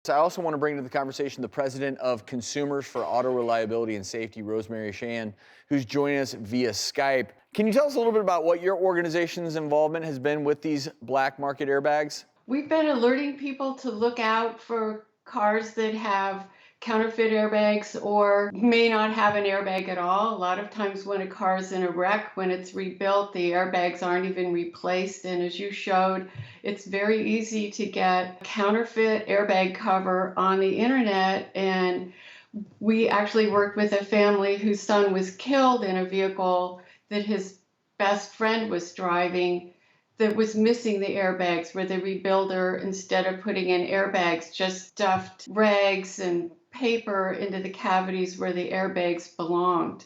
I also want to bring to the conversation the president of Consumers for Auto Reliability and Safety, Rosemary, Shahan, who's joining us via Skype. Can you tell us a little bit about what your organization's involvement has been with these black market airbags? We've been alerting people to look out for cars that have counterfeit airbags or may not have an airbag at all. A lot of times when a car is in a wreck, when it's rebuilt, the airbags aren't even replaced. And as you showed, it's very easy to get counterfeit airbag cover on the internet. And we actually worked with a family whose son was killed in a vehicle that his best friend was driving that was missing the airbags, where the rebuilder, instead of putting in airbags, just stuffed rags and paper into the cavities where the airbags belonged.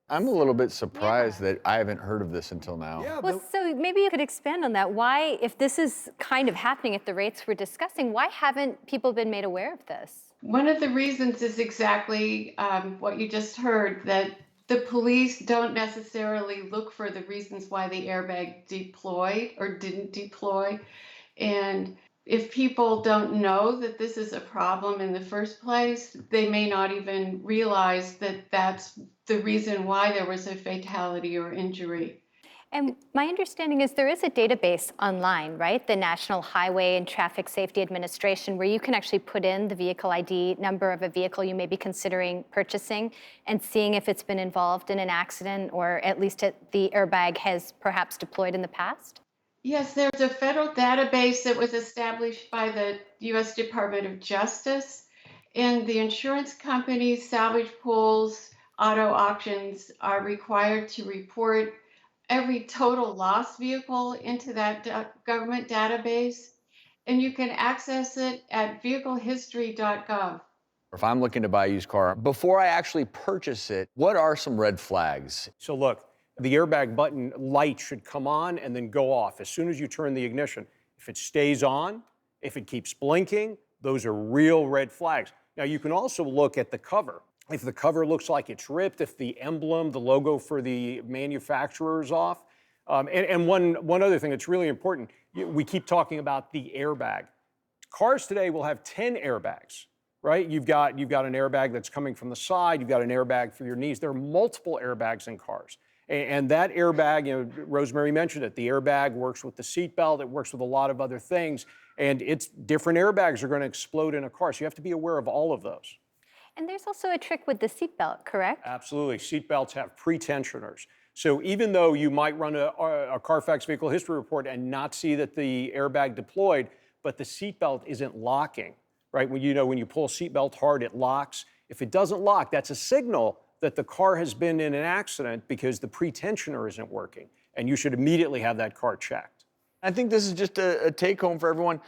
I'm a little bit surprised that I haven't heard of this until now. Yeah, well, so maybe you could expand on that. Why, if this is kind of happening at the rates we're discussing, why haven't people been made aware of this? One of the reasons is exactly what you just heard, that the police don't necessarily look for the reasons why the airbag deployed or didn't deploy. And if people don't know that this is a problem in the first place, they may not even realize that that's the reason why there was a fatality or injury. And my understanding is there is a database online, right? The National Highway and Traffic Safety Administration, where you can actually put in the vehicle ID number of a vehicle you may be considering purchasing and seeing if it's been involved in an accident or at least the airbag has perhaps deployed in the past? Yes, there's a federal database that was established by the U.S. Department of Justice, and the insurance companies, salvage pools, auto auctions are required to report every total lost vehicle into that government database, and you can access it at vehiclehistory.gov. If I'm looking to buy a used car, before I actually purchase it, what are some red flags? So look, the airbag button light should come on and then go off as soon as you turn the ignition. If it stays on, if it keeps blinking, those are real red flags. Now you can also look at the cover. If the cover looks like it's ripped, if the emblem, the logo for the manufacturer is off. And one other thing that's really important, we keep talking about the airbag. Cars today will have 10 airbags, right? You've got an airbag that's coming from the side, you've got an airbag for your knees. There are multiple airbags in cars. And that airbag, Rosemary mentioned it, the airbag works with the seatbelt, it works with a lot of other things, and it's different airbags are going to explode in a car, so you have to be aware of all of those. And there's also a trick with the seatbelt, correct? Absolutely. Seatbelts have pre-tensioners. So even though you might run a Carfax vehicle history report and not see that the airbag deployed, but the seatbelt isn't locking, right? When you pull a seatbelt hard, it locks. If it doesn't lock, that's a signal that the car has been in an accident because the pre-tensioner isn't working, and you should immediately have that car checked. I think this is just a take-home for everyone.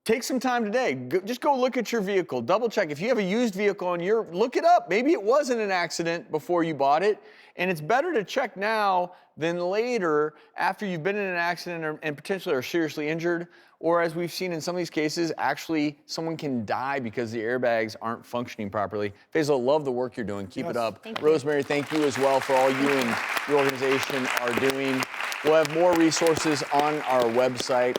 Take some time today. Just go look at your vehicle. Double check. If you have a used vehicle and look it up. Maybe it wasn't an accident before you bought it. And it's better to check now than later after you've been in an accident and potentially are seriously injured. Or as we've seen in some of these cases, actually someone can die because the airbags aren't functioning properly. Faisal, love the work you're doing. Keep it up. Rosemary, thank you as well for all you and your organization are doing. We'll have more resources on our website.